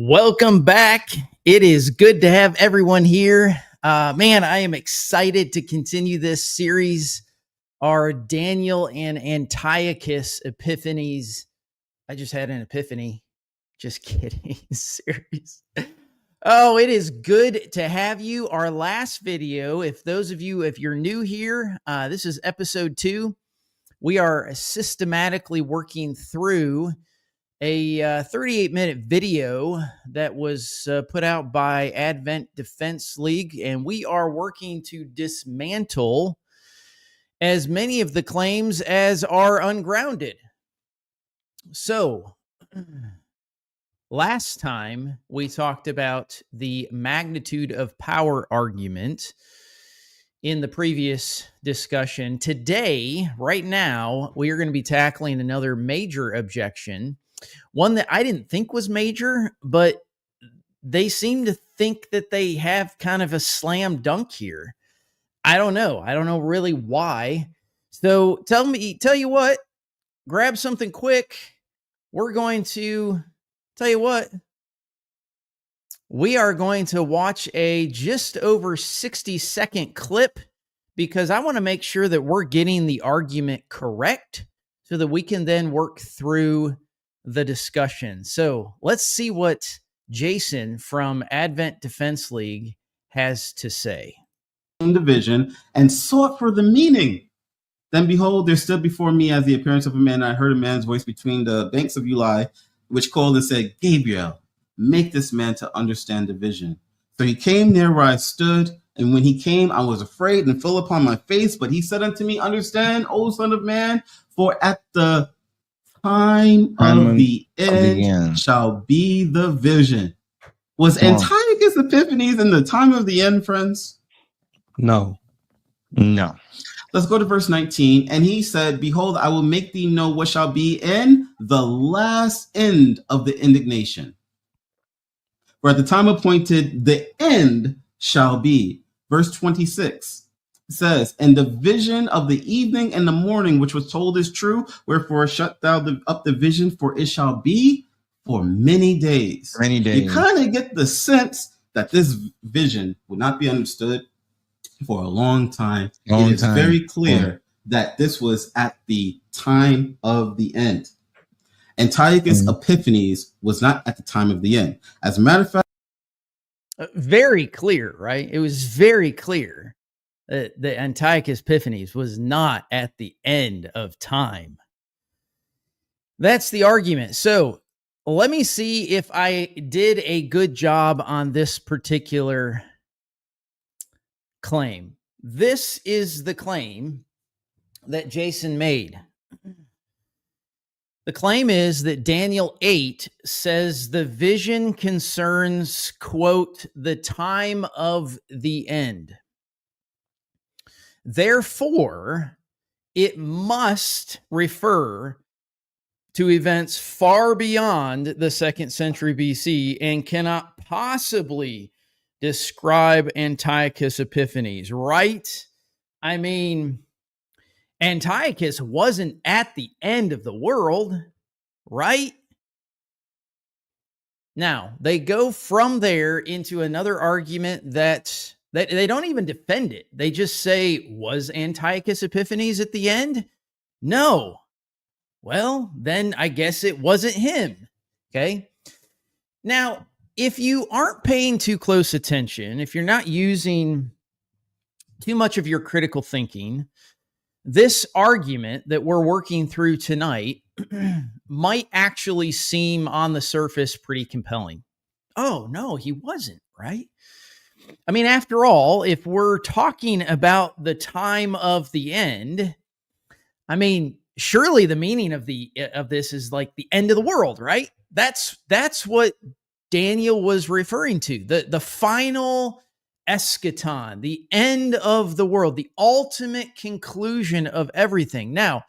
Welcome back. It is good to have everyone here. Man, I am excited to continue this series, our Daniel and Antiochus Epiphanies. I just had an epiphany. Just kidding. Series. Oh, it is good to have you. Our last video, if you're new here, this is episode 2. We are systematically working through a 38-minute video that was put out by Advent Defense League, and we are working to dismantle as many of the claims as are ungrounded. So, last time we talked about the magnitude of power argument in the previous discussion. Today, right now, we are going to be tackling another major objection. One that I didn't think was major, but they seem to think that they have kind of a slam dunk here. I don't know. I don't know really why. So tell you what, grab something quick. We're going to tell you what. We are going to watch a just over 60-second clip because I want to make sure that we're getting the argument correct so that we can then work through the discussion. So let's see what Jason from Advent Defense League has to say. Division and sought for the meaning. Then behold, there stood before me as the appearance of a man. I heard a man's voice between the banks of Uli, which called and said, Gabriel, make this man to understand the vision. So he came near where I stood, and when he came, I was afraid and fell upon my face. But he said unto me, understand, O son of man, for at the time of the end shall be the vision. Was Antiochus Epiphanes in the time of the end, friends? No. Let's go to verse 19. And he said, behold, I will make thee know what shall be in the last end of the indignation. For at the time appointed, the end shall be. Verse 26. Says, and the vision of the evening and the morning, which was told is true, wherefore shut thou up the vision, for it shall be for many days. Many days. You kind of get the sense that this vision would not be understood for a long time. It is very clear that this was at the time of the end. Antiochus Epiphanes was not at the time of the end. As a matter of fact, very clear, right? It was very clear. The Antiochus Epiphanes was not at the end of time. That's the argument. So let me see if I did a good job on this particular claim. This is the claim that Jason made. The claim is that Daniel 8 says the vision concerns, quote, the time of the end. Therefore, it must refer to events far beyond the 2nd century BC and cannot possibly describe Antiochus Epiphanes, right? I mean, Antiochus wasn't at the end of the world, right? Now, they go from there into another argument that they don't even defend it. They just say, was Antiochus Epiphanes at the end? No. Well, then I guess it wasn't him. Okay. Now, if you aren't paying too close attention, if you're not using too much of your critical thinking, this argument that we're working through tonight might actually seem on the surface pretty compelling. Oh, no, he wasn't, right? I mean, after all, if we're talking about the time of the end, I mean, surely the meaning of this is like the end of the world, right? That's what Daniel was referring to, the final eschaton, the end of the world, the ultimate conclusion of everything. Now,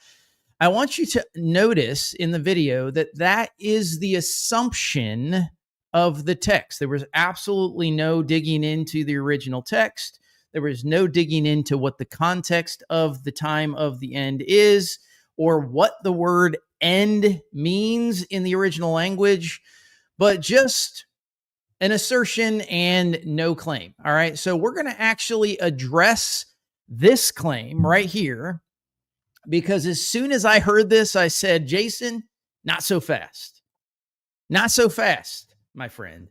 I want you to notice in the video that is the assumption of the text. There was absolutely no digging into the original text. There was no digging into what the context of the time of the end is, or what the word end means in the original language, but just an assertion and no claim. All right. So we're going to actually address this claim right here, because as soon as I heard this, I said, Jason, not so fast. Not so fast, my friend.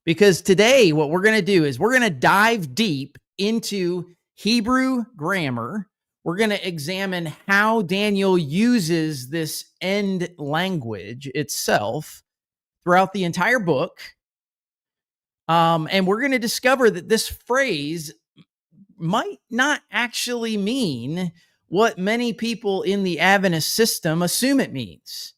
Because today, what we're going to do is we're going to dive deep into Hebrew grammar. We're going to examine how Daniel uses this end language itself throughout the entire book. And we're going to discover that this phrase might not actually mean what many people in the Adventist system assume it means.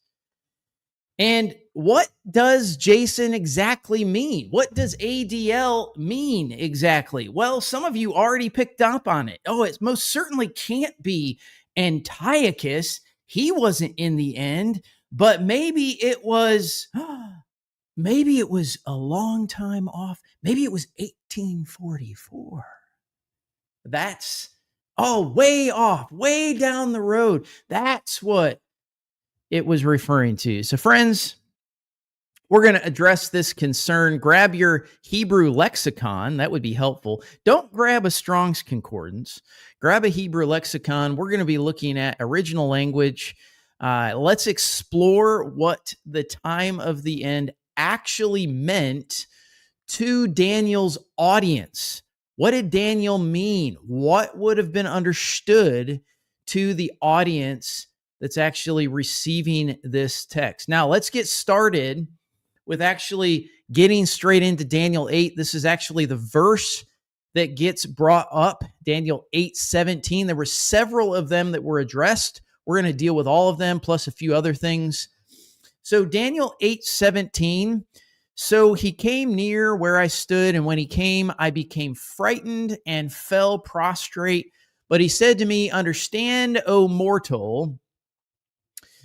And what does Jason exactly mean? What does ADL mean exactly? Well, some of you already picked up on it. Oh, it most certainly can't be Antiochus. He wasn't in the end, but maybe it was a long time off. Maybe it was 1844. That's way off, way down the road. That's what it was referring to. So, friends, we're going to address this concern. Grab your Hebrew lexicon. That would be helpful. Don't grab a Strong's Concordance. Grab a Hebrew lexicon. We're going to be looking at original language. Let's explore what the time of the end actually meant to Daniel's audience. What did Daniel mean? What would have been understood to the audience that's actually receiving this text? Now, let's get started with actually getting straight into Daniel 8. This is actually the verse that gets brought up, Daniel 8:17. There were several of them that were addressed. We're going to deal with all of them, plus a few other things. So Daniel 8:17, so he came near where I stood, and when he came, I became frightened and fell prostrate. But he said to me, understand, O mortal,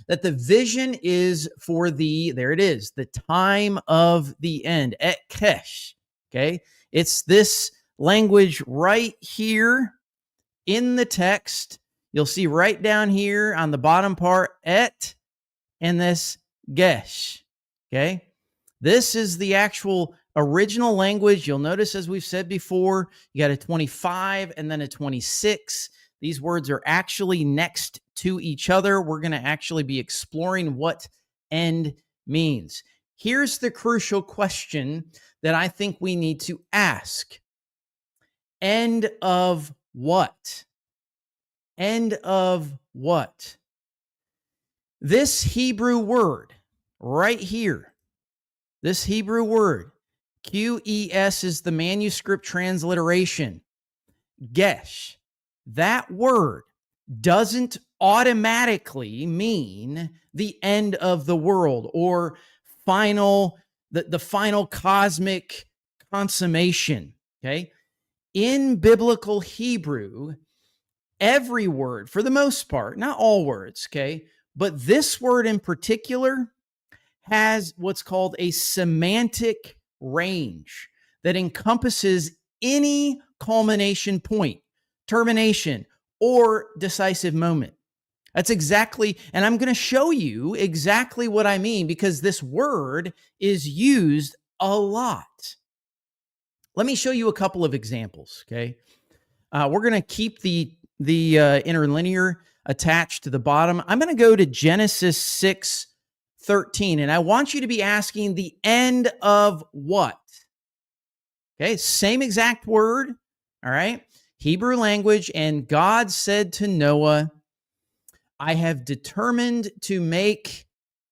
that the vision is for thee, there it is, the time of the end, et kesh, okay? It's this language right here in the text. You'll see right down here on the bottom part, et, and this gesh, okay? This is the actual original language. You'll notice, as we've said before, you got a 25 and then a 26. These words are actually next to each other. We're going to actually be exploring what end means. Here's the crucial question that I think we need to ask. End of what? End of what? This Hebrew word right here, this Hebrew word, QES, is the manuscript transliteration. Gesh, that word doesn't automatically mean the end of the world or final, the final cosmic consummation, okay? In biblical Hebrew, every word, for the most part, not all words, okay, but this word in particular has what's called a semantic range that encompasses any culmination point, termination, or decisive moment. That's exactly, and I'm going to show you exactly what I mean, because this word is used a lot. Let me show you a couple of examples, okay? We're going to keep the interlinear attached to the bottom. I'm going to go to Genesis 6:13, and I want you to be asking the end of what? Okay, same exact word, all right? Hebrew language, and God said to Noah, I have determined to make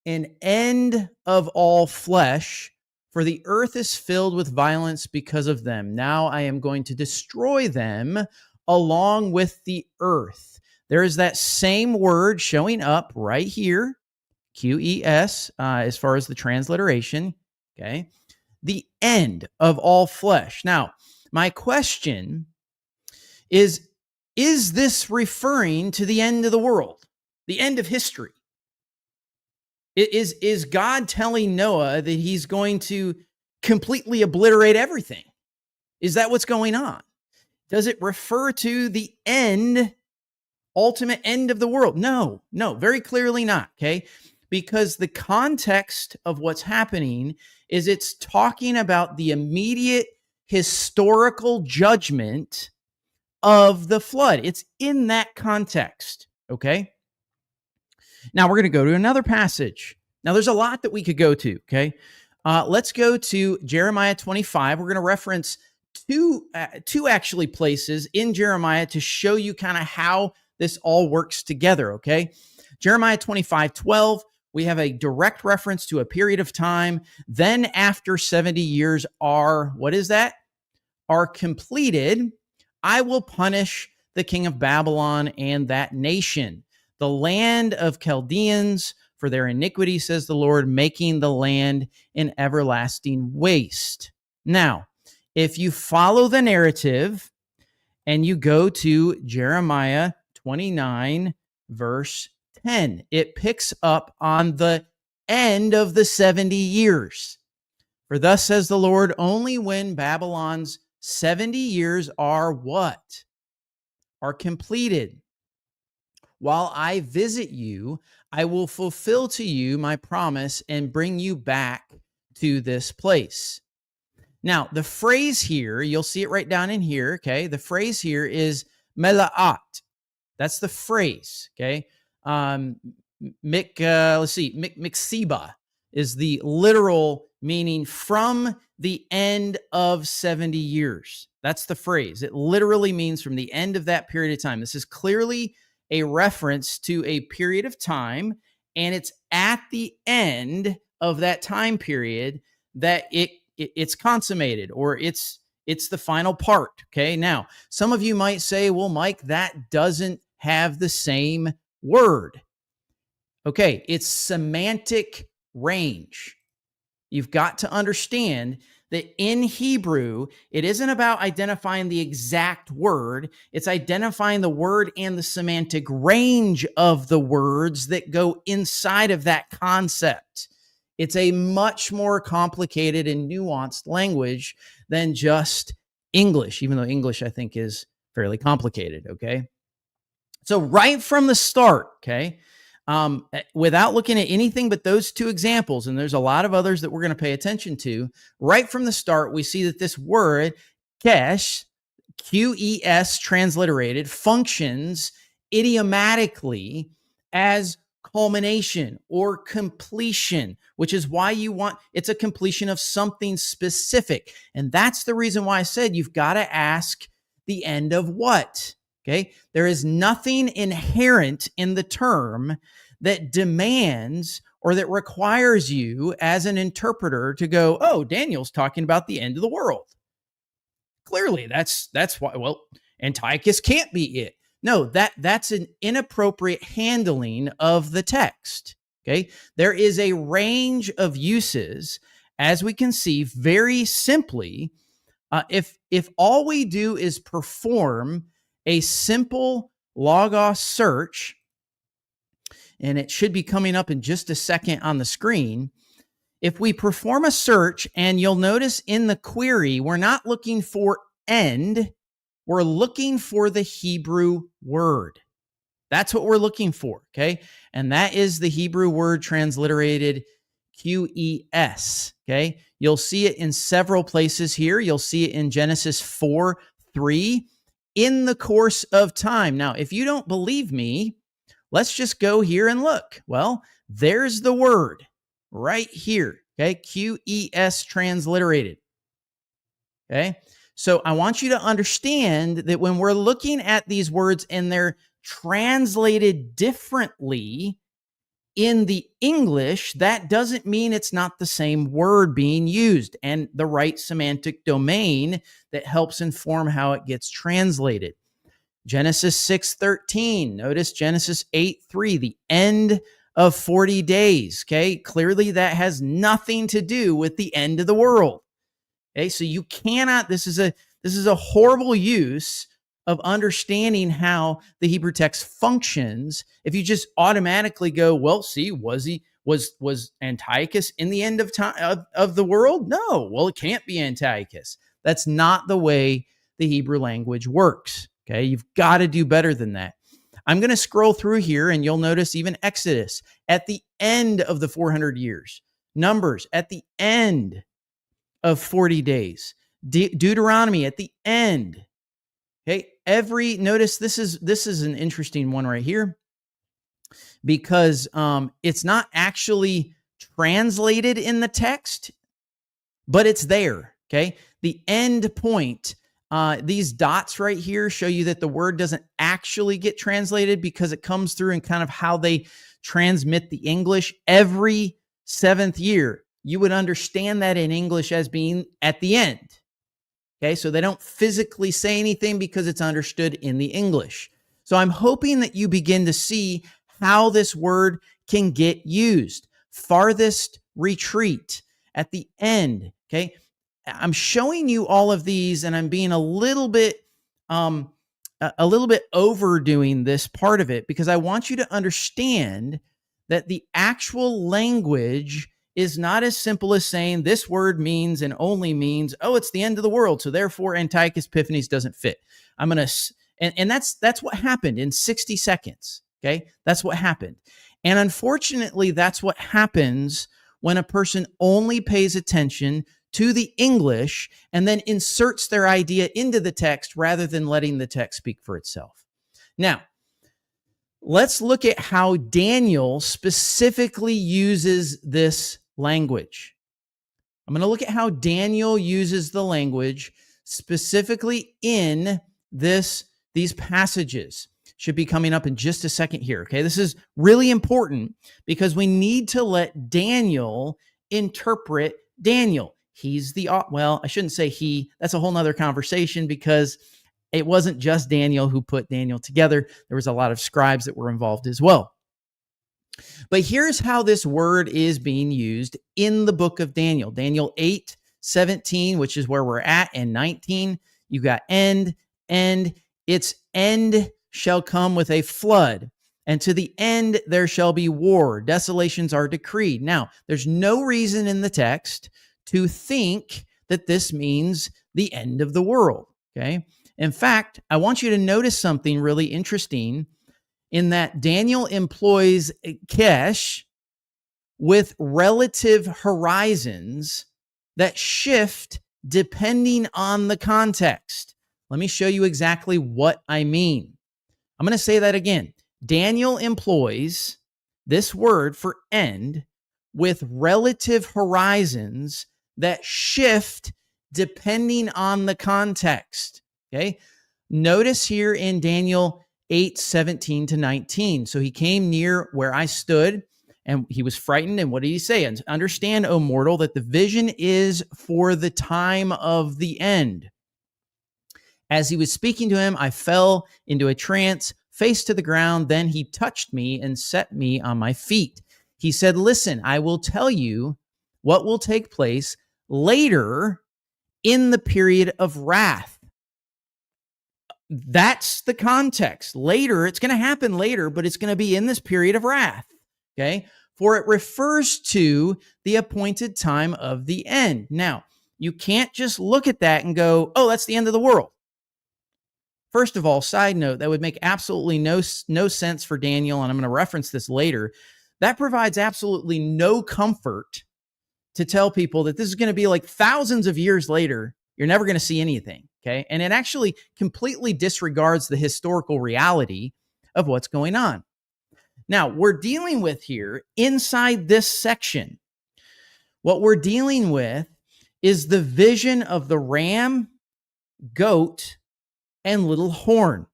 an end of all flesh, for the earth is filled with violence because of them. Now I am going to destroy them along with the earth. There is that same word showing up right here, QES, as far as the transliteration, okay? The end of all flesh. Now, my question is this referring to the end of the world, the end of history? Is God telling Noah that he's going to completely obliterate everything? Is that what's going on? Does it refer to the end, ultimate end of the world? No, very clearly not, okay? because the context of what's happening is it's talking about the immediate historical judgment of the flood. It's in that context, okay? Now we're going to go to another passage. Now there's a lot that we could go to, okay? Let's go to Jeremiah 25. We're going to reference two actually places in Jeremiah to show you kind of how this all works together, okay? Jeremiah 25:12, we have a direct reference to a period of time. Then after 70 years are, what is that? Are completed, I will punish the king of Babylon and that nation, the land of Chaldeans, for their iniquity, says the Lord, making the land an everlasting waste. Now, if you follow the narrative and you go to Jeremiah 29, verse 10, it picks up on the end of the 70 years. For thus says the Lord, only when Babylon's 70 years are what? Are completed. While I visit you, I will fulfill to you my promise and bring you back to this place. Now, the phrase here, you'll see it right down in here, okay? The phrase here is mela'at. That's the phrase, okay? Mixiba is the literal meaning from the end of 70 years. That's the phrase. It literally means from the end of that period of time. This is clearly a reference to a period of time, and it's at the end of that time period that it's consummated, or it's the final part. Okay. Now, some of you might say, well, Mike, that doesn't have the same word. Okay. It's semantic range. You've got to understand that in Hebrew, it isn't about identifying the exact word. It's identifying the word and the semantic range of the words that go inside of that concept. It's a much more complicated and nuanced language than just English, even though English, I think, is fairly complicated, okay? So right from the start, okay, without looking at anything but those two examples, and there's a lot of others that we're going to pay attention to, right from the start, we see that this word, kesh, Q-E-S transliterated, functions idiomatically as culmination or completion, which is why it's a completion of something specific. And that's the reason why I said you've got to ask the end of what? Okay. There is nothing inherent in the term that demands or that requires you as an interpreter to go, oh, Daniel's talking about the end of the world. Clearly, that's why, well, Antiochus can't be it. No, that's an inappropriate handling of the text. Okay. There is a range of uses, as we can see very simply. If all we do is perform a simple logos search, and it should be coming up in just a second on the screen. If we perform a search, and you'll notice in the query, we're not looking for end, we're looking for the Hebrew word. That's what we're looking for, okay? And that is the Hebrew word transliterated QES, okay? You'll see it in several places here. You'll see it in Genesis 4:3. In the course of time. Now, if you don't believe me, let's just go here and look. Well, there's the word right here. Okay. QES transliterated. Okay. So I want you to understand that when we're looking at these words and they're translated differently in the English, that doesn't mean it's not the same word being used and the right semantic domain that helps inform how it gets translated. Genesis 6:13. Notice Genesis 8:3, the end of 40 days. Okay. Clearly that has nothing to do with the end of the world. Okay. So you cannot, this is a horrible use of understanding how the Hebrew text functions if you just automatically go, well, see, was Antiochus in the end of time of the world? No. Well, it can't be Antiochus. That's not the way the Hebrew language works. Okay. You've got to do better than that. I'm going to scroll through here and you'll notice even Exodus at the end of the 400 years, Numbers at the end of 40 days, Deuteronomy at the end. Okay, notice this is an interesting one right here because it's not actually translated in the text, but it's there. Okay, the end point. These dots right here show you that the word doesn't actually get translated because it comes through in kind of how they transmit the English every 7th year. You would understand that in English as being at the end. Okay, so they don't physically say anything because it's understood in the English. So I'm hoping that you begin to see how this word can get used. Farthest retreat at the end. Okay. I'm showing you all of these and I'm being a little bit overdoing this part of it because I want you to understand that the actual language is not as simple as saying this word means and only means, oh, it's the end of the world, so therefore Antiochus Epiphanes doesn't fit. And that's what happened in 60 seconds. Okay, that's what happened. And unfortunately, that's what happens when a person only pays attention to the English and then inserts their idea into the text rather than letting the text speak for itself. Now, let's look at how Daniel specifically uses this language. I'm going to look at how Daniel uses the language specifically in these passages. Should be coming up in just a second here. Okay, this is really important because we need to let Daniel interpret Daniel. He's well, I shouldn't say he. That's a whole nother conversation because it wasn't just Daniel who put Daniel together. There was a lot of scribes that were involved as well. But here's how this word is being used in the book of Daniel. Daniel 8:17, which is where we're at, and 19. You got end. Its end shall come with a flood, and to the end there shall be war. Desolations are decreed. Now, there's no reason in the text to think that this means the end of the world, okay? In fact, I want you to notice something really interesting in that Daniel employs kesh with relative horizons that shift depending on the context. Let me show you exactly what I mean. I'm going to say that again. Daniel employs this word for end with relative horizons that shift depending on the context. Okay. Notice here in Daniel 8:17 to 19. So he came near where I stood and he was frightened. And what did he say? And understand, O mortal, that the vision is for the time of the end. As he was speaking to him, I fell into a trance, face to the ground. Then he touched me and set me on my feet. He said, listen, I will tell you what will take place later in the period of wrath. That's the context. Later, it's going to happen later, but it's going to be in this period of wrath. Okay? For it refers to the appointed time of the end. Now, you can't just look at that and go, oh, that's the end of the world. First of all, side note, that would make absolutely no sense for Daniel, and I'm going to reference this later. That provides absolutely no comfort to tell people that this is going to be like thousands of years later. You're never going to see anything, okay? And it actually completely disregards the historical reality of what's going on. Now, we're dealing with here, inside this section, what we're dealing with is the vision of the ram, goat, and little horn.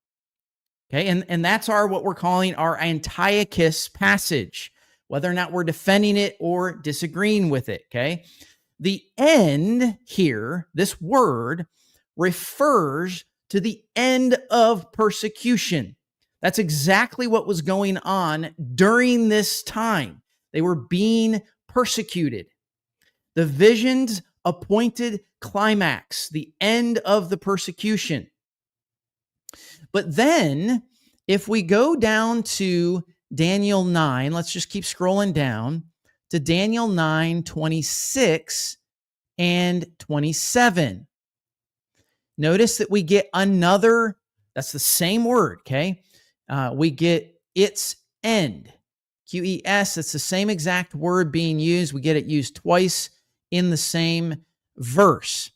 Okay, and that's what we're calling our Antiochus passage, whether or not we're defending it or disagreeing with it. Okay, the end here, this word refers to the end of persecution. That's exactly what was going on during this time. They were being persecuted. The vision's appointed climax, the end of the persecution. But then, if we go down to Daniel 9, let's just keep scrolling down to Daniel 9, 26 and 27. Notice that we get another, that's the same word, okay? We get its end. QES, it's the same exact word being used. We get it used twice in the same verse.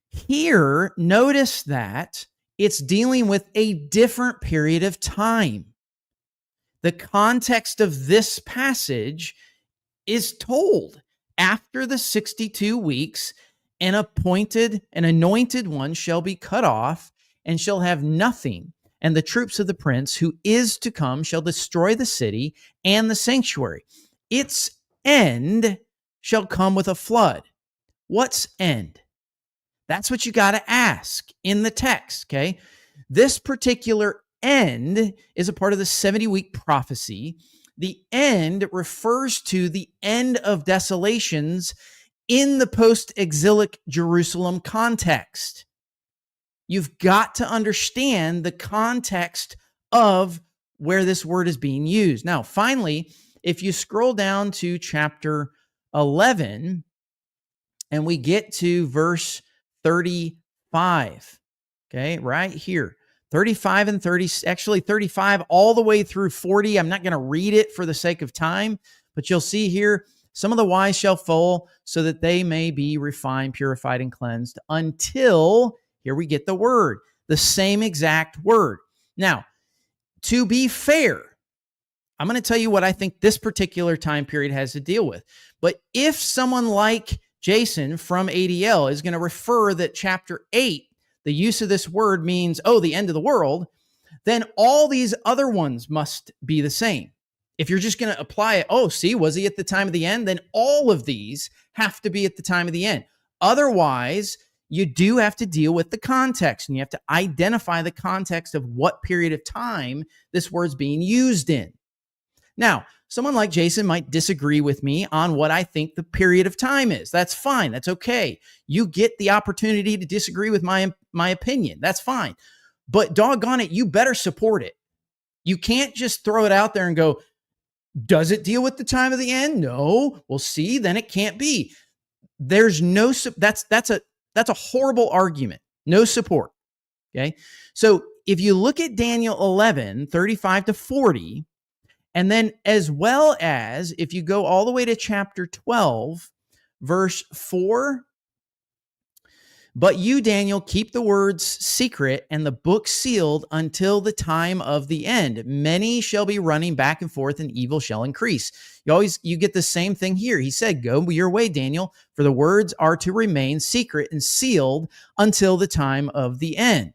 Here, notice that it's dealing with a different period of time. The context of this passage is told after the 62 weeks, an anointed one shall be cut off and shall have nothing. And the troops of the prince who is to come shall destroy the city and the sanctuary. Its end shall come with a flood. What's end? That's what you got to ask in the text, okay? This particular end is a part of the 70-week prophecy. The end refers to the end of desolations in the post-exilic Jerusalem context. You've got to understand the context of where this word is being used. Now, finally, if you scroll down to chapter 11 and we get to verse 35, okay, right here, 35 and 30, actually 35 all the way through 40. I'm not going to read it for the sake of time, but you'll see here, some of the wise shall fall so that they may be refined, purified, and cleansed until, here we get the word, the same exact word. Now, to be fair, I'm going to tell you what I think this particular time period has to deal with. But if someone like Jason from ADL is going to refer that chapter 8, the use of this word means, the end of the world, then all these other ones must be the same. If you're just going to apply it, was he at the time of the end? Then all of these have to be at the time of the end. Otherwise, you do have to deal with the context, and you have to identify the context of what period of time this word's being used in. Now, someone like Jason might disagree with me on what I think the period of time is. That's fine. That's okay. You get the opportunity to disagree with my opinion. That's fine. But doggone it, you better support it. You can't just throw it out there and go, does it deal with the time of the end? No. Well, see, then it can't be. There's no, that's a horrible argument. No support. Okay. So if you look at Daniel 11, 35 to 40, and then as well as if you go all the way to chapter 12, verse 4, but you, Daniel, keep the words secret and the book sealed until the time of the end. Many shall be running back and forth, and evil shall increase. You get the same thing here. He said, go your way, Daniel, for the words are to remain secret and sealed until the time of the end.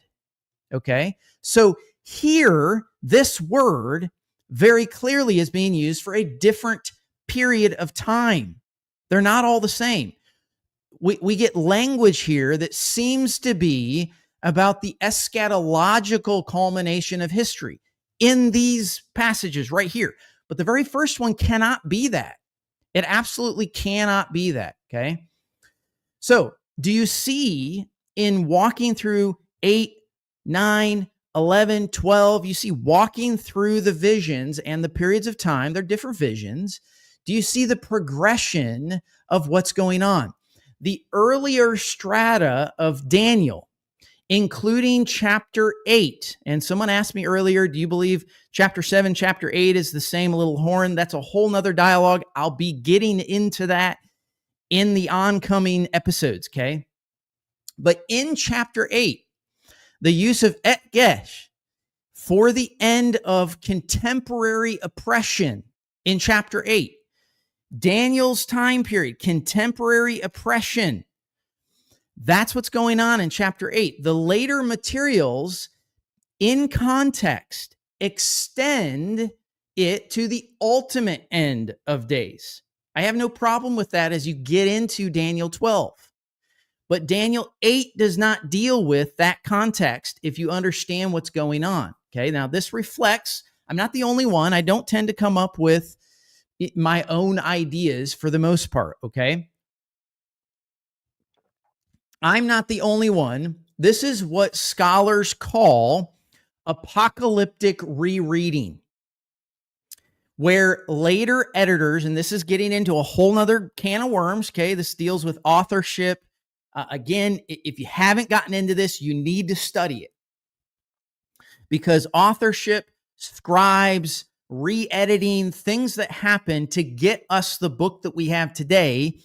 Okay? So here, this word very clearly is being used for a different period of time. They're not all the same. We get language here that seems to be about the eschatological culmination of history in these passages right here. But the very first one cannot be that. It absolutely cannot be that, okay? So do you see in walking through 8, 9, 11, 12, you see walking through the visions and the periods of time, they're different visions. Do you see the progression of what's going on? The earlier strata of Daniel, including chapter 8. And someone asked me earlier, do you believe chapter 7, chapter 8 is the same little horn? That's a whole nother dialogue. I'll be getting into that in the oncoming episodes, okay? But in chapter 8, the use of etgesh for the end of contemporary oppression in chapter 8. Daniel's time period, contemporary oppression. That's what's going on in chapter 8. The later materials in context extend it to the ultimate end of days. I have no problem with that as you get into Daniel 12. But Daniel 8 does not deal with that context if you understand what's going on. Okay, now this reflects, I'm not the only one. I don't tend to come up with my own ideas for the most part, okay? I'm not the only one. This is what scholars call apocalyptic rereading, where later editors, and this is getting into a whole nother can of worms, okay? This deals with authorship. Again, if you haven't gotten into this, you need to study it, because authorship scribes, re-editing, things that happened to get us the book that we have today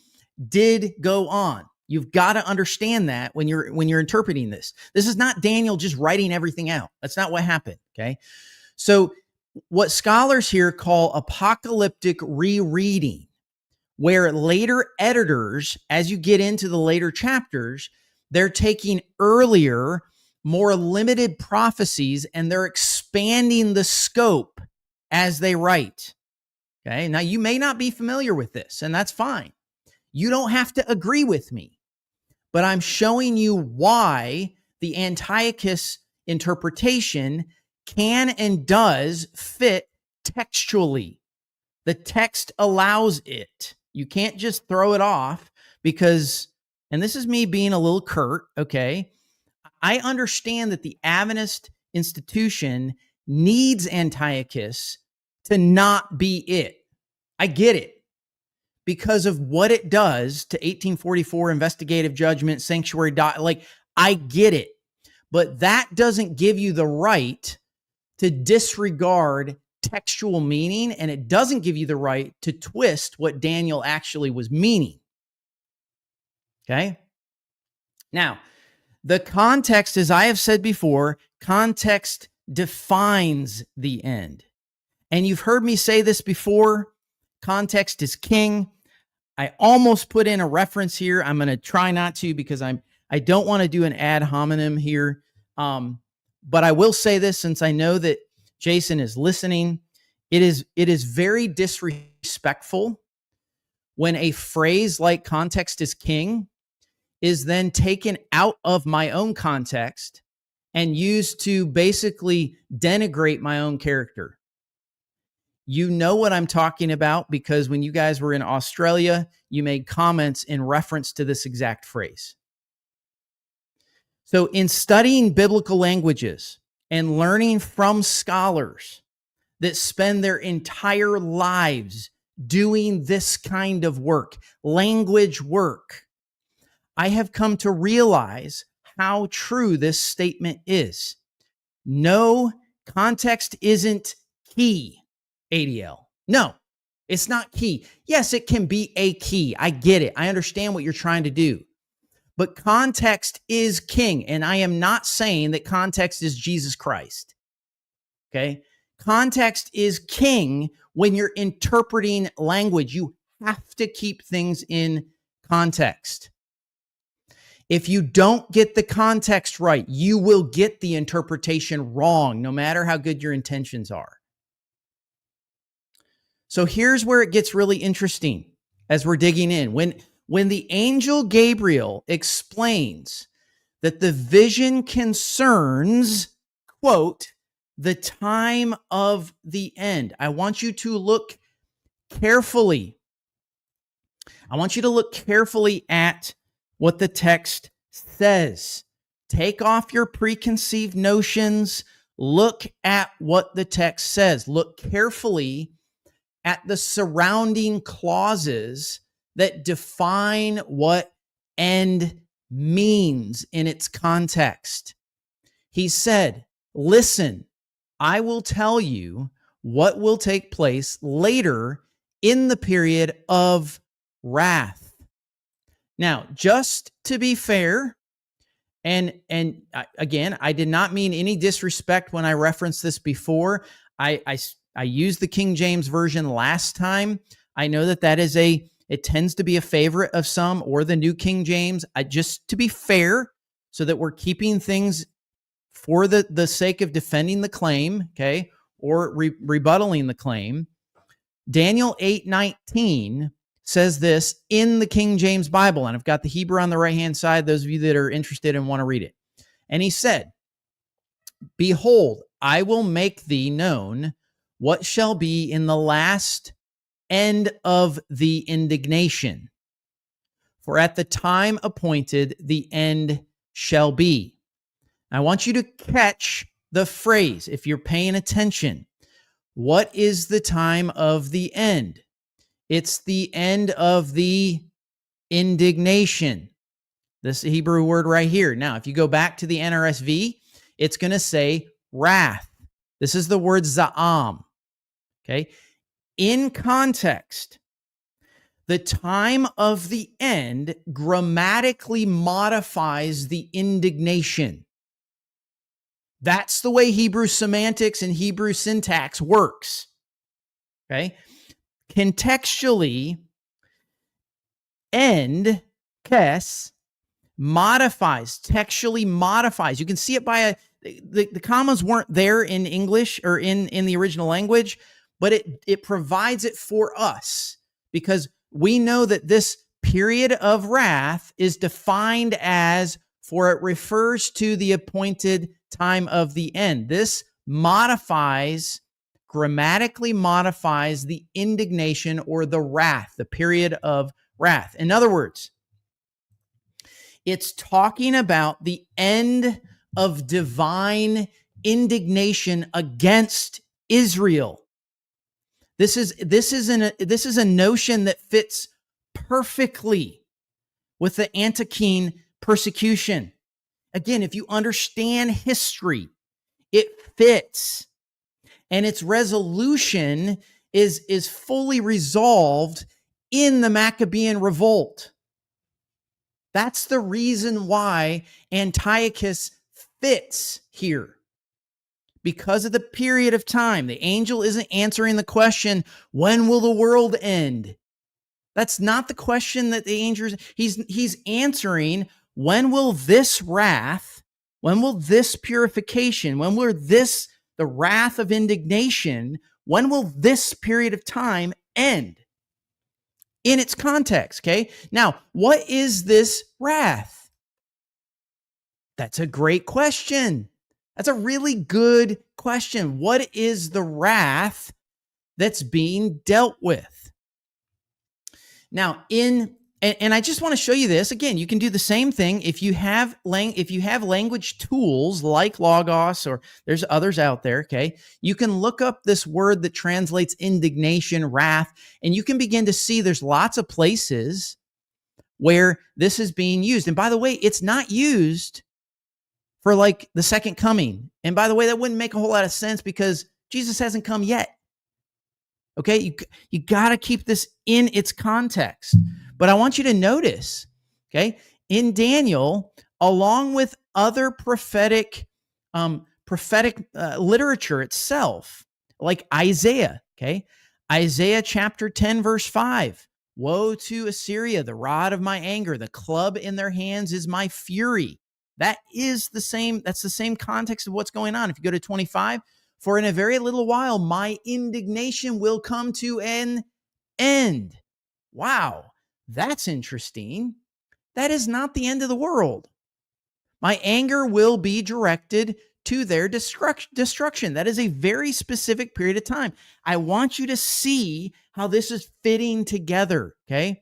did go on. You've got to understand that when you're interpreting this. This is not Daniel just writing everything out. That's not what happened, okay? So what scholars here call apocalyptic rereading, where later editors, as you get into the later chapters, they're taking earlier, more limited prophecies and they're expanding the scope as they write. Okay. Now you may not be familiar with this, and that's fine. You don't have to agree with me, but I'm showing you why the Antiochus interpretation can and does fit textually. The text allows it. You can't just throw it off because, and this is me being a little curt, okay? I understand that the Adventist institution needs Antiochus to not be it. I get it because of what it does to 1844 investigative judgment, sanctuary, like I get it. But that doesn't give you the right to disregard textual meaning, and it doesn't give you the right to twist what Daniel actually was meaning. Okay? Now, the context, as I have said before, context defines the end. And you've heard me say this before, context is king. I almost put in a reference here. I'm going to try not to because I don't want to do an ad hominem here. But I will say this, since I know that Jason is listening. It is very disrespectful when a phrase like context is king is then taken out of my own context and used to basically denigrate my own character. You know what I'm talking about because when you guys were in Australia, you made comments in reference to this exact phrase. So in studying biblical languages and learning from scholars that spend their entire lives doing this kind of work, language work, I have come to realize how true this statement is. No, context isn't key, ADL. No, it's not key. Yes, it can be a key. I get it. I understand what you're trying to do. But context is king. And I am not saying that context is Jesus Christ. Okay? Context is king when you're interpreting language. You have to keep things in context. If you don't get the context right, you will get the interpretation wrong, no matter how good your intentions are. So here's where it gets really interesting as we're digging in. When the angel Gabriel explains that the vision concerns, quote, the time of the end, I want you to look carefully. I want you to look carefully at what the text says. Take off your preconceived notions. Look at what the text says. Look carefully at the surrounding clauses that define what end means in its context. He said, listen, I will tell you what will take place later in the period of wrath. Now, just to be fair, and again, I did not mean any disrespect when I referenced this before. I used the King James Version last time. I know that is it tends to be a favorite of some, or the New King James. Just to be fair, so that we're keeping things for the sake of defending the claim, okay, or rebuttaling the claim. Daniel 8:19 says this in the King James Bible, and I've got the Hebrew on the right-hand side, those of you that are interested and want to read it. And he said, behold, I will make thee known what shall be in the last end of the indignation. For at the time appointed, the end shall be. I want you to catch the phrase, if you're paying attention. What is the time of the end? It's the end of the indignation. This Hebrew word right here. Now, if you go back to the NRSV, it's going to say wrath. This is the word za'am. Okay. In context, the time of the end grammatically modifies the indignation. That's the way Hebrew semantics and Hebrew syntax works. Okay. Contextually, end, kes, modifies, textually modifies. You can see it by the commas weren't there in English or in the original language, but it provides it for us because we know that this period of wrath is defined as, for it refers to the appointed time of the end. This grammatically modifies the indignation or the wrath, the period of wrath. In other words, it's talking about the end of divine indignation against Israel. This is a notion that fits perfectly with the Antiochene persecution. Again, if you understand history, it fits, and its resolution is fully resolved in the Maccabean revolt. That's the reason why Antiochus fits here. Because of the period of time. The angel isn't answering the question, when will the world end? That's not the question that the angel is. He's answering, when will this wrath, when will this purification, when will the wrath of indignation, when will this period of time end? In its context, okay? Now, what is this wrath? That's a great question. That's a really good question. What is the wrath that's being dealt with? Now, and I just want to show you this. Again, you can do the same thing if you have language tools like Logos, or there's others out there, okay? You can look up this word that translates indignation, wrath, and you can begin to see there's lots of places where this is being used. And by the way, it's not used for like the second coming. And by the way, that wouldn't make a whole lot of sense because Jesus hasn't come yet. Okay, you got to keep this in its context. But I want you to notice, okay, in Daniel, along with other prophetic literature itself, like Isaiah, okay, Isaiah chapter 10, verse 5. Woe to Assyria, the rod of my anger, the club in their hands is my fury. That's the same context of what's going on. If you go to 25, for in a very little while, my indignation will come to an end. Wow, that's interesting. That is not the end of the world. My anger will be directed to their destruction. That is a very specific period of time. I want you to see how this is fitting together, okay?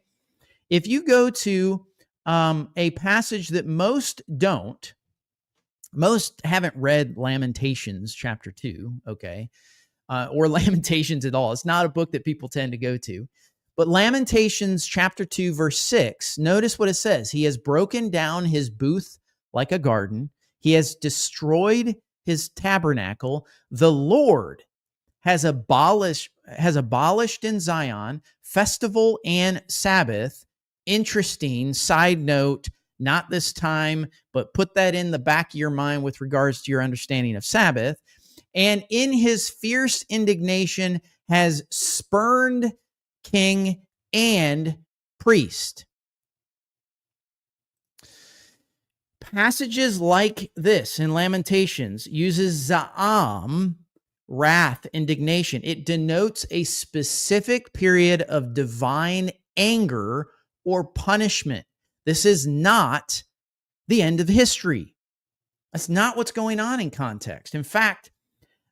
If you go to a passage that most haven't read Lamentations chapter 2, okay, or Lamentations at all. It's not a book that people tend to go to. But Lamentations chapter 2, verse 6, notice what it says. He has broken down his booth like a garden. He has destroyed his tabernacle. The Lord has abolished in Zion festival and Sabbath. Interesting side note, not this time, but put that in the back of your mind with regards to your understanding of Sabbath. And in his fierce indignation has spurned king and priest. Passages like this in Lamentations uses za'am, wrath, indignation. It denotes a specific period of divine anger or punishment. This is not the end of history. That's not what's going on in context. In fact,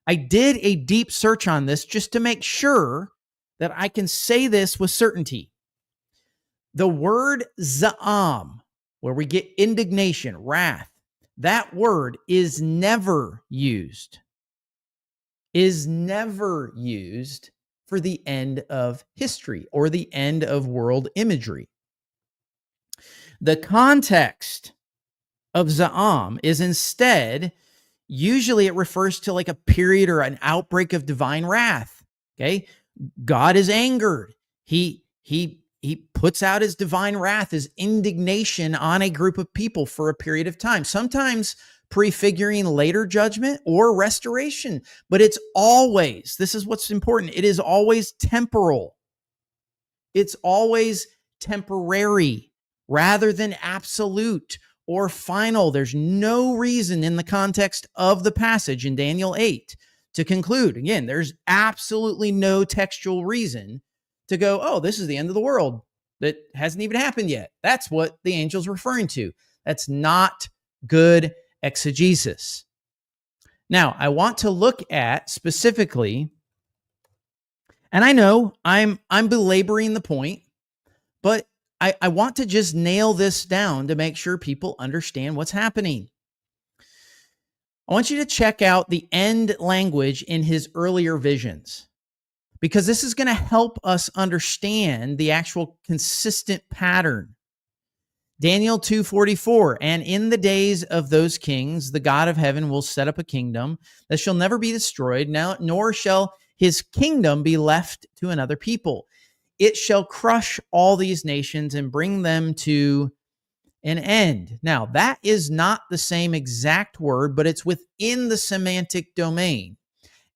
I did a deep search on this just to make sure that I can say this with certainty. The word za'am, where we get indignation, wrath, that word is never used for the end of history or the end of world imagery. The context of za'am is instead usually it refers to like a period or an outbreak of divine wrath. Okay. God is angered. He puts out his divine wrath, his indignation on a group of people for a period of time, sometimes prefiguring later judgment or restoration. But it's always, this is what's important, it is always temporal. It's always temporary rather than absolute or final. There's no reason in the context of the passage in Daniel 8 to conclude. Again, there's absolutely no textual reason to go, oh, this is the end of the world that hasn't even happened yet. That's what the angel's referring to. That's not good exegesis. Now, I want to look at specifically, and I know I'm belaboring the point, but I want to just nail this down to make sure people understand what's happening. I want you to check out the end language in his earlier visions, because this is going to help us understand the actual consistent pattern. Daniel 2:44, and in the days of those kings, the God of heaven will set up a kingdom that shall never be destroyed, nor shall his kingdom be left to another people. It shall crush all these nations and bring them to an end. Now, that is not the same exact word, but it's within the semantic domain.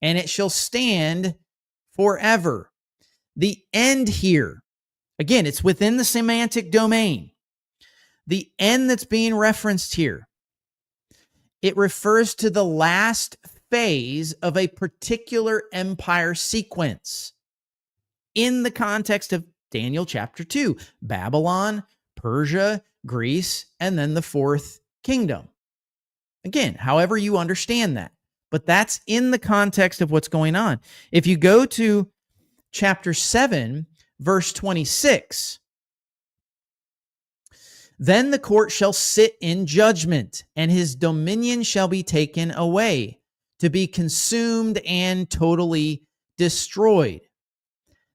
And it shall stand forever. The end here, again, it's within the semantic domain. The end that's being referenced here, it refers to the last phase of a particular empire sequence in the context of Daniel chapter 2, Babylon, Persia, Greece, and then the fourth kingdom. Again, however you understand that, but that's in the context of what's going on. If you go to chapter 7, verse 26, then the court shall sit in judgment, and his dominion shall be taken away, to be consumed and totally destroyed.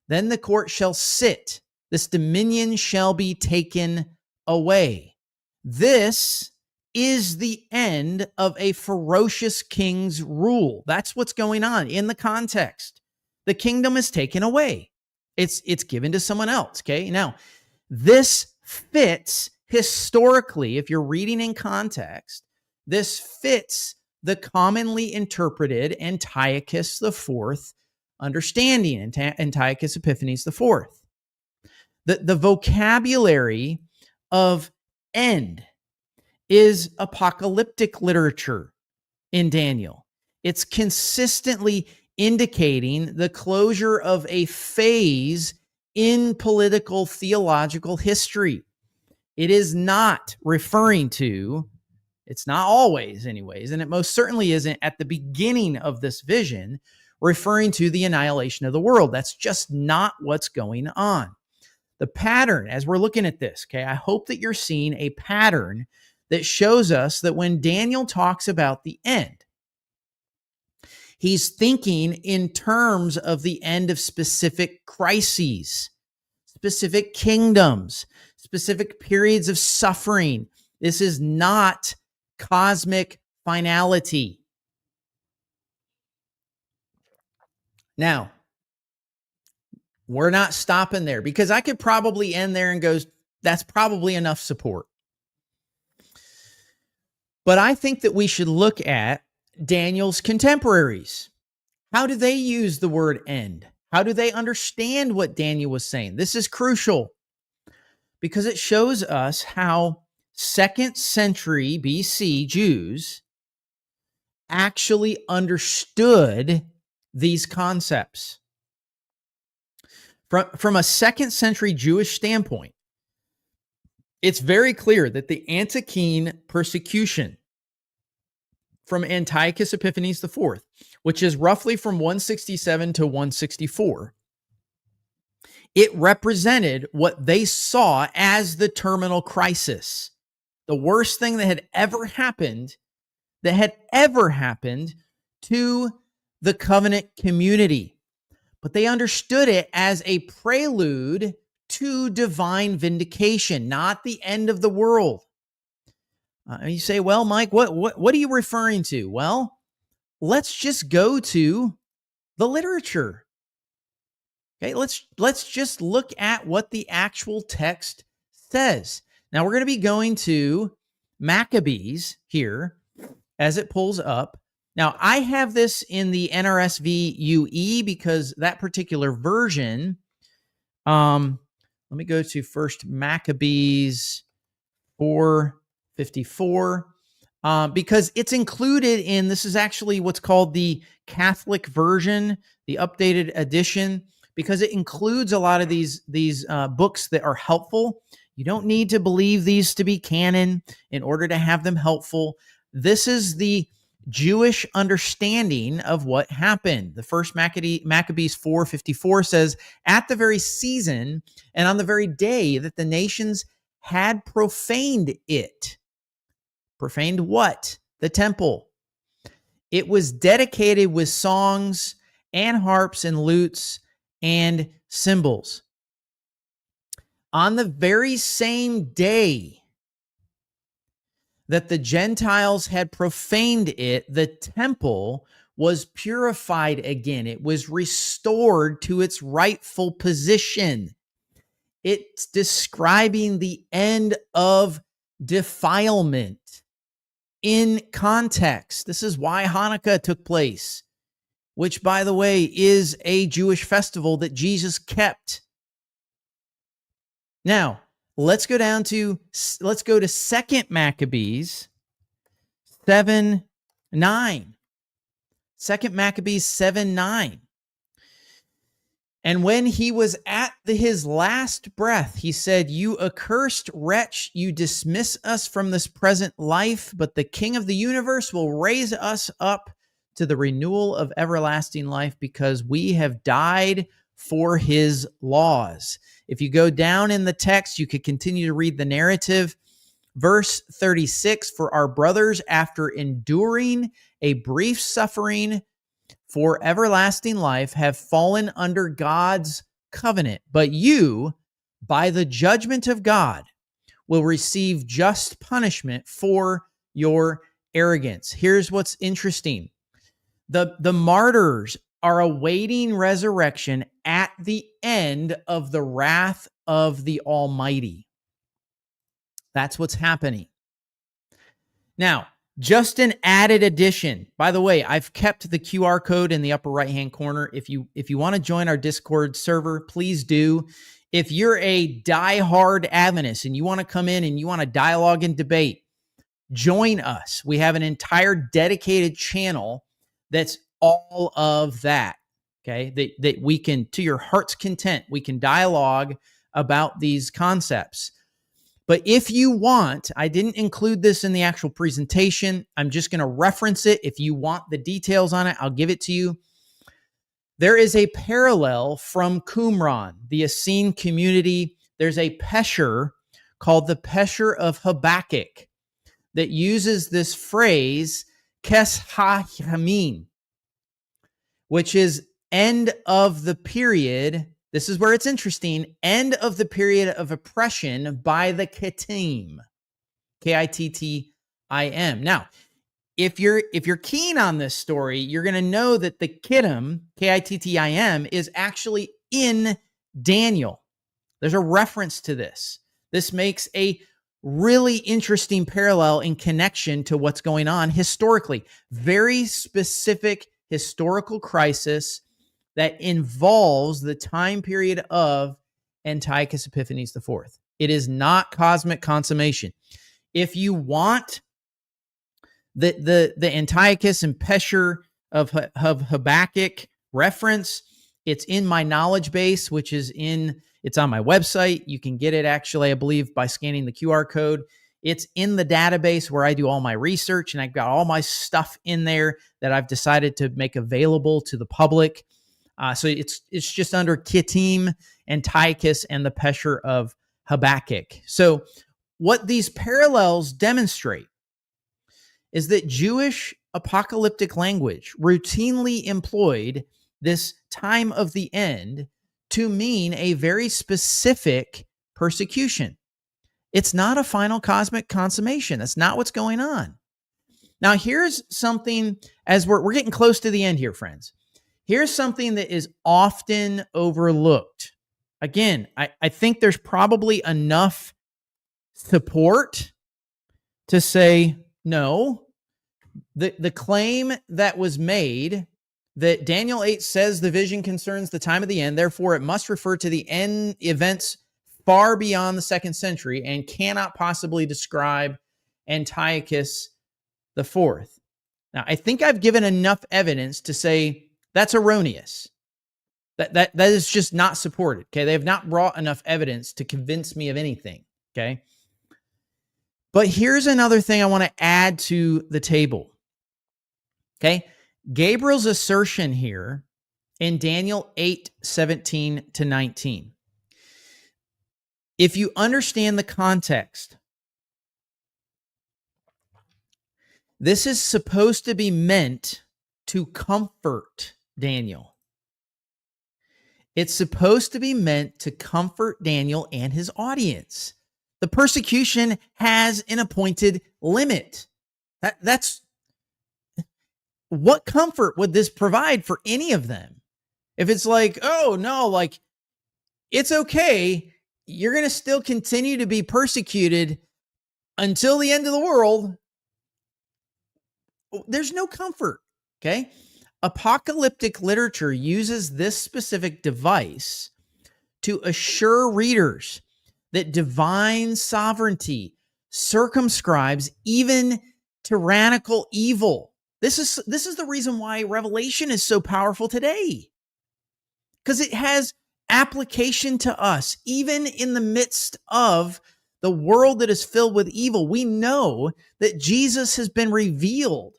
Then the court shall sit, this dominion shall be taken away. This is the end of a ferocious king's rule. That's what's going on in the context. The kingdom is taken away. It's given to someone else, okay? Now, this fits historically, if you're reading in context, this fits the commonly interpreted Antiochus IV understanding, Antiochus Epiphanes IV. The vocabulary of end is apocalyptic literature in Daniel. It's consistently indicating the closure of a phase in political theological history. It is not referring to, it's not always anyways, and it most certainly isn't at the beginning of this vision, referring to the annihilation of the world. That's just not what's going on. The pattern, as we're looking at this, okay, I hope that you're seeing a pattern that shows us that when Daniel talks about the end, he's thinking in terms of the end of specific crises, specific kingdoms, specific periods of suffering. This is not cosmic finality. Now, we're not stopping there, because I could probably end there and go, that's probably enough support. But I think that we should look at Daniel's contemporaries. How do they use the word end? How do they understand what Daniel was saying? This is crucial because it shows us how 2nd century BC Jews actually understood these concepts. From a 2nd century Jewish standpoint, it's very clear that the Antiochene persecution from Antiochus Epiphanes IV, which is roughly from 167 to 164, it represented what they saw as the terminal crisis, the worst thing that had ever happened to the covenant community. But they understood it as a prelude to divine vindication, not the end of the world. You say, well, Mike, what are you referring to? Well, let's just go to the literature. Okay, let's just look at what the actual text says. Now we're going to be going to Maccabees here as it pulls up. Now I have this in the NRSV UE because that particular version. Let me go to first Maccabees 454 because it's included in, this is actually what's called the Catholic version, the updated edition, because it includes a lot of these books that are helpful. You don't need to believe these to be canon in order to have them helpful. This is the Jewish understanding of what happened. The first Maccabees 454 says, at the very season and on the very day that the nations had profaned it. Profaned what? The temple. It was dedicated with songs and harps and lutes and cymbals. On the very same day that the Gentiles had profaned it, the temple was purified again. It was restored to its rightful position. It's describing the end of defilement in context. This is why Hanukkah took place, which, by the way, is a Jewish festival that Jesus kept. Now, let's go to 2 Maccabees 7:9. 2 Maccabees 7:9. And when he was at his last breath, he said, you accursed wretch, you dismiss us from this present life, but the King of the universe will raise us up to the renewal of everlasting life because we have died for his laws. If you go down in the text, you could continue to read the narrative. Verse 36, for our brothers, after enduring a brief suffering for everlasting life, have fallen under God's covenant. But you, by the judgment of God, will receive just punishment for your arrogance. Here's what's interesting. The martyrs are awaiting resurrection at the end of the wrath of the Almighty. That's what's happening. Now, just an added addition. By the way, I've kept the QR code in the upper right-hand corner. If you want to join our Discord server, please do. If you're a diehard Adventist and you want to come in and you want to dialogue and debate, join us. We have an entire dedicated channel that's all of that, okay? That we can, to your heart's content, we can dialogue about these concepts. But if you want, I didn't include this in the actual presentation. I'm just going to reference it. If you want the details on it, I'll give it to you. There is a parallel from Qumran, the Essene community. There's a pesher called the pesher of Habakkuk that uses this phrase, kes ha-yamin, which is end of the period. This is where it's interesting. End of the period of oppression by the Kittim, Kittim. Now, if you're keen on this story, you're going to know that the Kittim, Kittim, is actually in Daniel. There's a reference to this. This makes a really interesting parallel in connection to what's going on historically. Very specific historical crisis that involves the time period of Antiochus Epiphanes IV. It is not cosmic consummation. If you want the Antiochus and pesher of Habakkuk reference, it's in my knowledge base, which is it's on my website. You can get it actually, I believe, by scanning the QR code. It's in the database where I do all my research, and I've got all my stuff in there that I've decided to make available to the public. So it's just under Kittim, Antiochus, and the pesher of Habakkuk. So what these parallels demonstrate is that Jewish apocalyptic language routinely employed this time of the end to mean a very specific persecution. It's not a final cosmic consummation. That's not what's going on. Now, here's something, as we're getting close to the end here, friends. Here's something that is often overlooked. Again, I think there's probably enough support to say, no, the claim that was made that Daniel 8 says the vision concerns the time of the end, therefore it must refer to the end events far beyond the 2nd century and cannot possibly describe Antiochus the Fourth. Now, I think I've given enough evidence to say that's erroneous. That is just not supported. Okay, they have not brought enough evidence to convince me of anything. Okay, but here's another thing I want to add to the table. Okay, Gabriel's assertion here in Daniel 8:17-19. If you understand the context, this is supposed to be meant to comfort Daniel. It's supposed to be meant to comfort Daniel and his audience. The persecution has an appointed limit. That's what comfort would this provide for any of them? If it's like, oh no, like it's okay, you're going to still continue to be persecuted until the end of the world. There's no comfort, okay? Apocalyptic literature uses this specific device to assure readers that divine sovereignty circumscribes even tyrannical evil. This is the reason why Revelation is so powerful today, because it has application to us, even in the midst of the world that is filled with evil. We know that Jesus has been revealed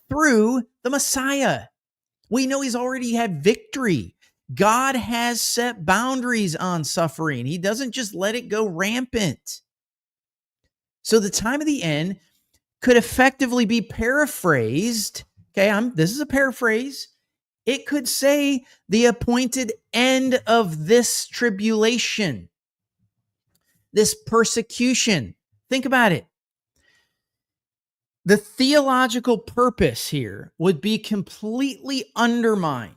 through the Messiah. We know he's already had victory. God has set boundaries on suffering. He doesn't just let it go rampant. So the time of the end could effectively be paraphrased. Okay, this is a paraphrase. It could say the appointed end of this tribulation, this persecution. Think about it. The theological purpose here would be completely undermined.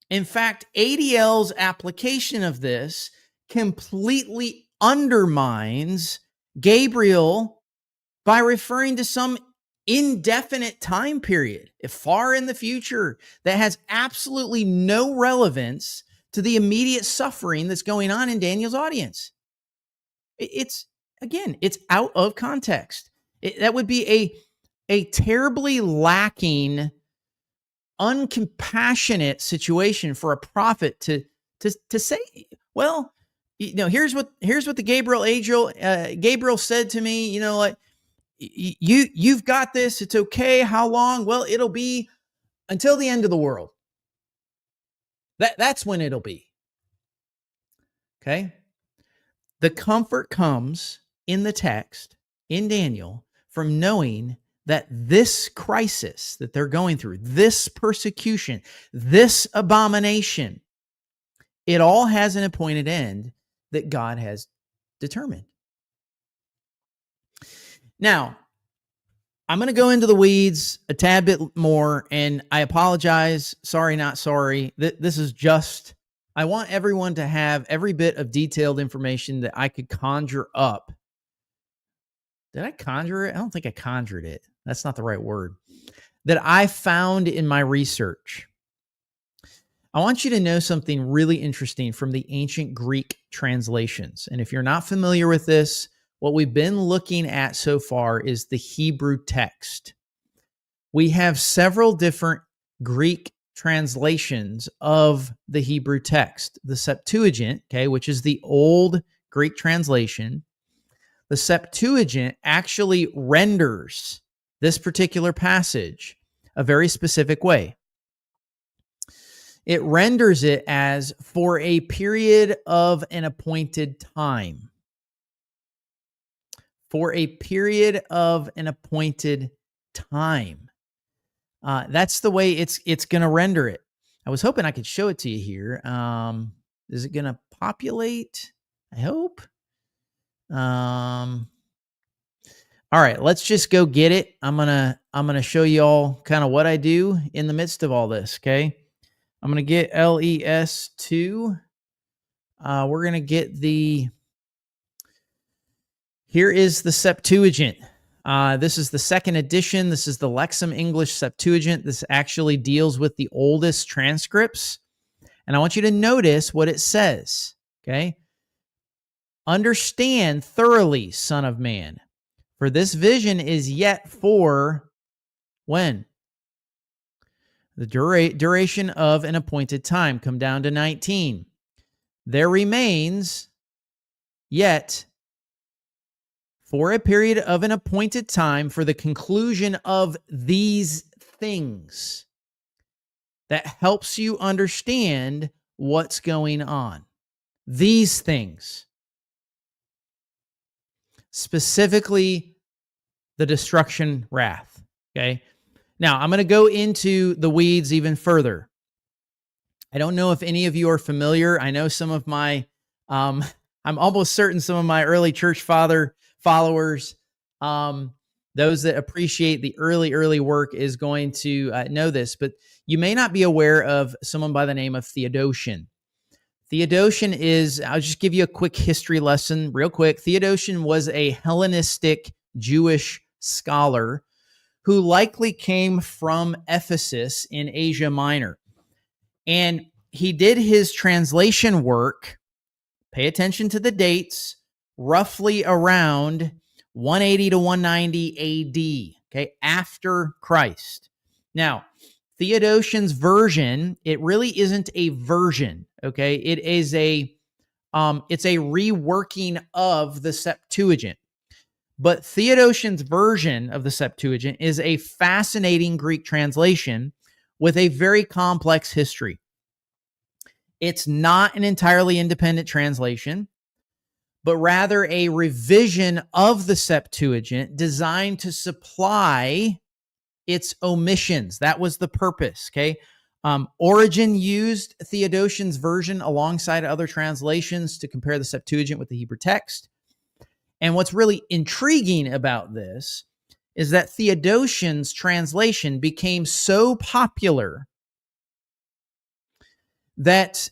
In fact, ADL's application of this completely undermines Gabriel by referring to some indefinite time period, far in the future, that has absolutely no relevance to the immediate suffering that's going on in Daniel's audience. It's out of context. That would be a terribly lacking, uncompassionate situation for a prophet to say, well, here's what the Gabriel said to me. You know what? You've got this. It's okay. How long? Well, it'll be until the end of the world. That's when it'll be. Okay. The comfort comes in the text in Daniel from knowing that this crisis that they're going through, this persecution, this abomination, it all has an appointed end that God has determined. Now, I'm going to go into the weeds a tad bit more, and I apologize. Sorry, not sorry. This is just, I want everyone to have every bit of detailed information that I could conjure up. Did I conjure it? I don't think I conjured it. That's not the right word. That I found in my research. I want you to know something really interesting from the ancient Greek translations. And if you're not familiar with this, what we've been looking at so far is the Hebrew text. We have several different Greek translations of the Hebrew text. The Septuagint, okay, which is the old Greek translation, the Septuagint actually renders this particular passage a very specific way. It renders it as for a period of an appointed time. For a period of an appointed time. That's the way it's going to render it. I was hoping I could show it to you here. Is it going to populate? I hope. All right, let's just go get it. I'm gonna show you all kind of what I do in the midst of all this. Okay, I'm gonna get LES2. We're gonna get here is the Septuagint. This is the second edition. This is the Lexham English Septuagint. This actually deals with the oldest transcripts. And I want you to notice what it says. Okay. Understand thoroughly, Son of Man, for this vision is yet for when? The duration of an appointed time. Come down to 19. There remains yet for a period of an appointed time for the conclusion of these things. That helps you understand what's going on. These things. Specifically, the destruction wrath. Okay. Now, I'm going to go into the weeds even further. I don't know if any of you are familiar. I know some of my, I'm almost certain some of my early church father followers, those that appreciate the early work is going to know this, but you may not be aware of someone by the name of Theodotion. Theodotion is, I'll just give you a quick history lesson real quick. Theodotion was a Hellenistic Jewish scholar who likely came from Ephesus in Asia Minor. And he did his translation work, pay attention to the dates, roughly around 180 to 190 AD, okay, after Christ. Now, Theodotion's version, it really isn't a version, okay? It is it's a reworking of the Septuagint. But Theodotion's version of the Septuagint is a fascinating Greek translation with a very complex history. It's not an entirely independent translation, but rather a revision of the Septuagint designed to supply its omissions. That was the purpose, okay? Origen used Theodotion's version alongside other translations to compare the Septuagint with the Hebrew text. And what's really intriguing about this is that Theodotion's translation became so popular that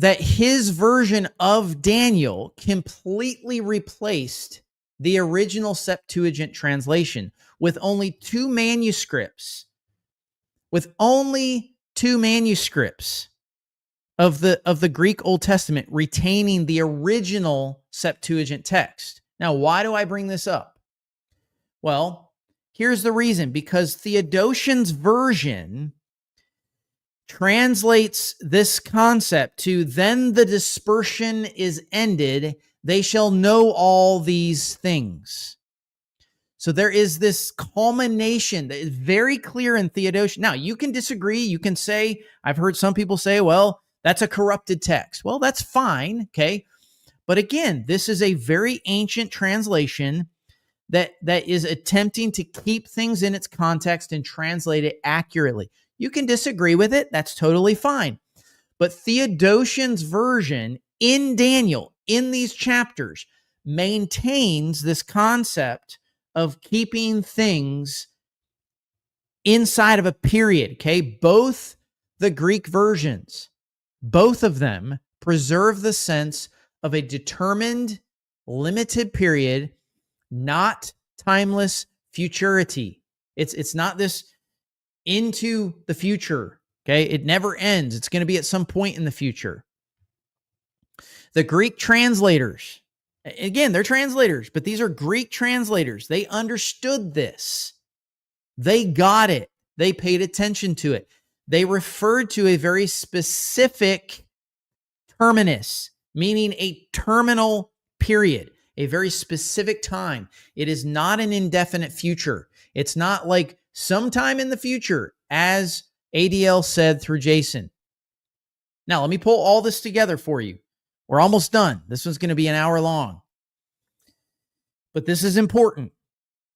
his version of Daniel completely replaced the original Septuagint translation with only two manuscripts of the Greek Old Testament retaining the original Septuagint text. Now, why do I bring this up? Well, here's the reason. Because Theodotion's version translates this concept to, then the dispersion is ended, they shall know all these things. So there is this culmination that is very clear in Theodotion. Now, you can disagree. You can say, I've heard some people say, well, that's a corrupted text. Well, that's fine, okay? But again, this is a very ancient translation that is attempting to keep things in its context and translate it accurately. You can disagree with it. That's totally fine. But Theodotion's version in Daniel, in these chapters, maintains this concept of keeping things inside of a period, okay? Both the Greek versions, both of them preserve the sense of a determined, limited period, not timeless futurity. It's not this into the future, okay? It never ends. It's going to be at some point in the future. The Greek translators, again, they're translators, but these are Greek translators. They understood this. They got it. They paid attention to it. They referred to a very specific terminus, meaning a terminal period, a very specific time. It is not an indefinite future. It's not like sometime in the future, as ADL said through Jason. Now, let me pull all this together for you. We're almost done. This one's going to be an hour long. But this is important.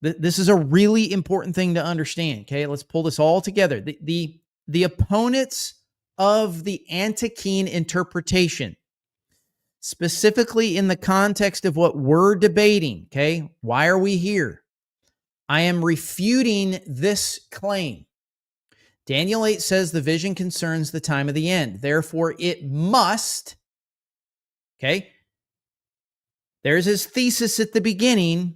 This is a really important thing to understand. Okay, let's pull this all together. The opponents of the Antiochene interpretation specifically in the context of what we're debating, okay? Why are we here? I am refuting this claim. Daniel 8 says the vision concerns the time of the end. Therefore, it must, okay? There's his thesis at the beginning.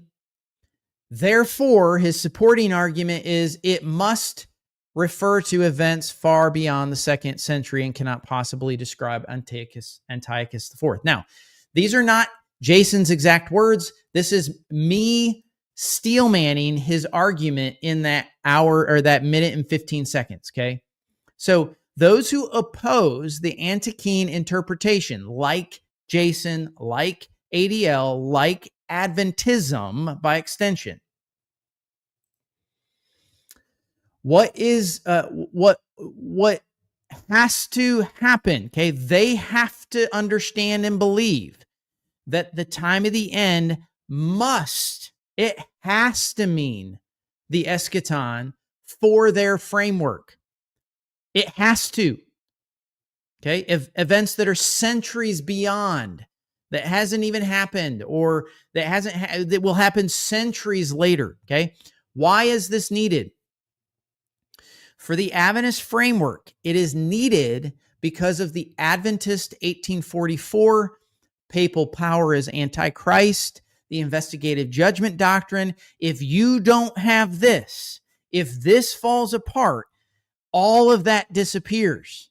Therefore, his supporting argument is it must refer to events far beyond the 2nd century and cannot possibly describe Antiochus IV. Now, these are not Jason's exact words. This is me steelmanning his argument in that hour or that minute and 15 seconds, okay? So those who oppose the Antiochene interpretation, like Jason, like ADL, like Adventism by extension, what has to happen? Okay, they have to understand and believe that the time of the end it has to mean the eschaton for their framework. It has to. Okay, if events that are centuries beyond, that hasn't even happened, or that will happen centuries later. Okay, why is this needed? For the Adventist framework, it is needed because of the Adventist 1844 papal power as Antichrist, the investigative judgment doctrine. If you don't have this, if this falls apart, all of that disappears.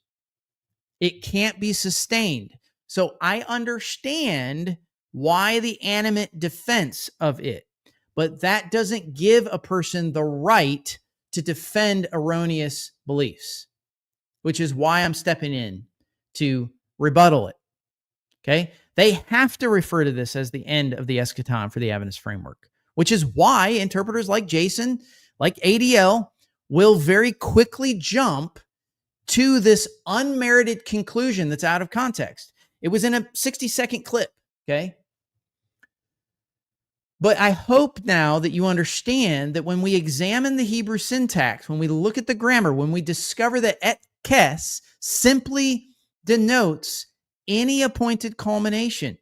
It can't be sustained. So I understand why the animate defense of it, but that doesn't give a person the right to defend erroneous beliefs, which is why I'm stepping in to rebuttal it. Okay? They have to refer to this as the end of the eschaton for the Adventist framework, which is why interpreters like Jason, like ADL, will very quickly jump to this unmerited conclusion that's out of context. It was in a 60-second clip, okay? But I hope now that you understand that when we examine the Hebrew syntax, when we look at the grammar, when we discover that et kes simply denotes any appointed culmination,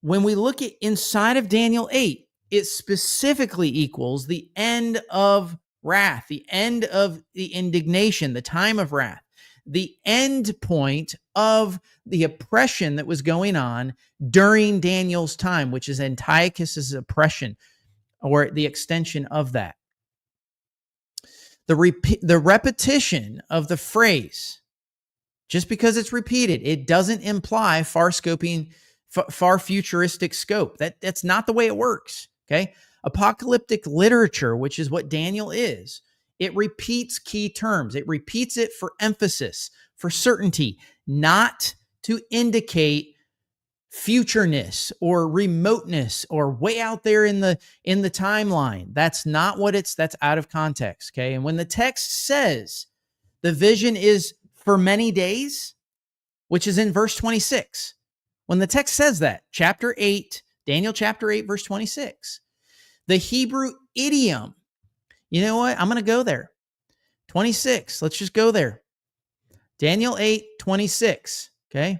when we look at inside of Daniel 8, it specifically equals the end of wrath, the end of the indignation, the time of wrath, the end point of the oppression that was going on during Daniel's time, which is Antiochus's oppression, or the extension of that. The repetition of the phrase, just because it's repeated, it doesn't imply far futuristic scope. That's not the way it works, okay? Apocalyptic literature, which is what Daniel is, it repeats key terms. It repeats it for emphasis, for certainty, not to indicate futureness or remoteness or way out there in the timeline. That's not what that's out of context, okay? And when the text says the vision is for many days, which is in verse 26, when the text says that, Daniel chapter 8, verse 26, the Hebrew idiom, you know what? I'm going to go there. 26. Let's just go there. Daniel 8, 26. Okay.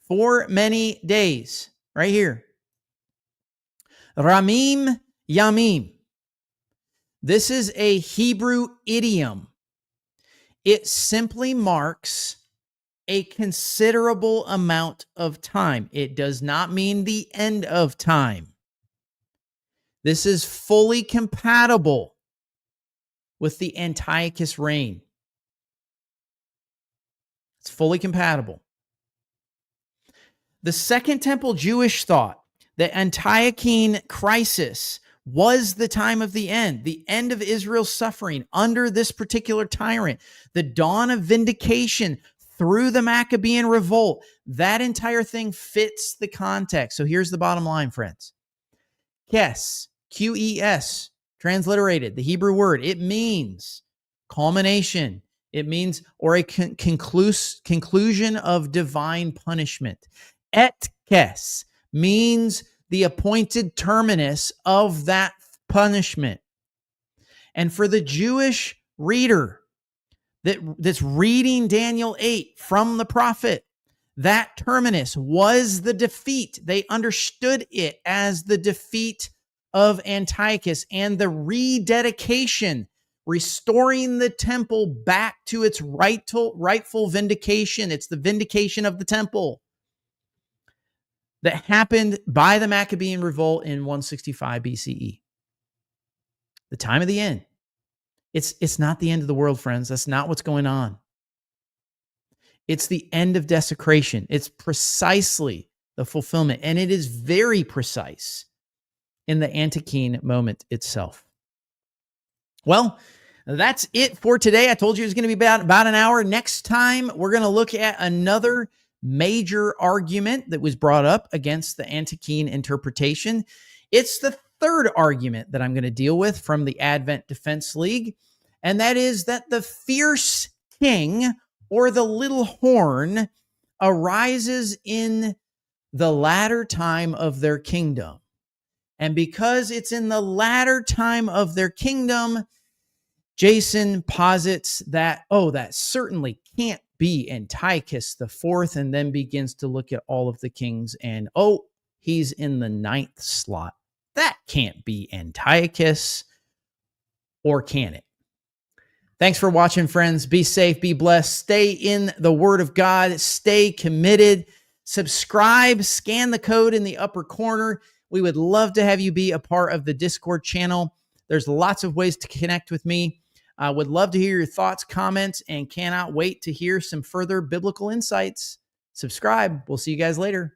For many days. Right here. Ramim Yamim. This is a Hebrew idiom. It simply marks a considerable amount of time. It does not mean the end of time. This is fully compatible with the Antiochus reign. It's fully compatible. The Second Temple Jewish thought that Antiochene crisis was the time of the end of Israel's suffering under this particular tyrant, the dawn of vindication through the Maccabean revolt. That entire thing fits the context. So here's the bottom line, friends. Kes, Q-E-S, transliterated, the Hebrew word, it means culmination. It means, or a conclusion of divine punishment. Et kes means the appointed terminus of that punishment. And for the Jewish reader that's reading Daniel 8 from the prophet, That terminus was the defeat. They understood it as the defeat of Antiochus and the rededication, restoring the temple back to its rightful vindication. It's the vindication of the temple that happened by the Maccabean revolt in 165 BCE. The time of the end. It's not the end of the world, friends. That's not what's going on. It's the end of desecration. It's precisely the fulfillment, and it is very precise in the Antiochian moment itself. Well, that's it for today. I told you it was going to be about an hour. Next time, we're going to look at another major argument that was brought up against the Antiochian interpretation. It's the third argument that I'm going to deal with from the Advent Defense League, and that is that the fierce king or the little horn arises in the latter time of their kingdom. And because it's in the latter time of their kingdom, Jason posits that, that certainly can't be Antiochus IV, and then begins to look at all of the kings and, he's in the 9th slot. That can't be Antiochus, or can it? Thanks for watching, friends. Be safe, be blessed, stay in the Word of God, stay committed, subscribe, scan the code in the upper corner. We would love to have you be a part of the Discord channel. There's lots of ways to connect with me. I would love to hear your thoughts, comments, and cannot wait to hear some further biblical insights. Subscribe. We'll see you guys later.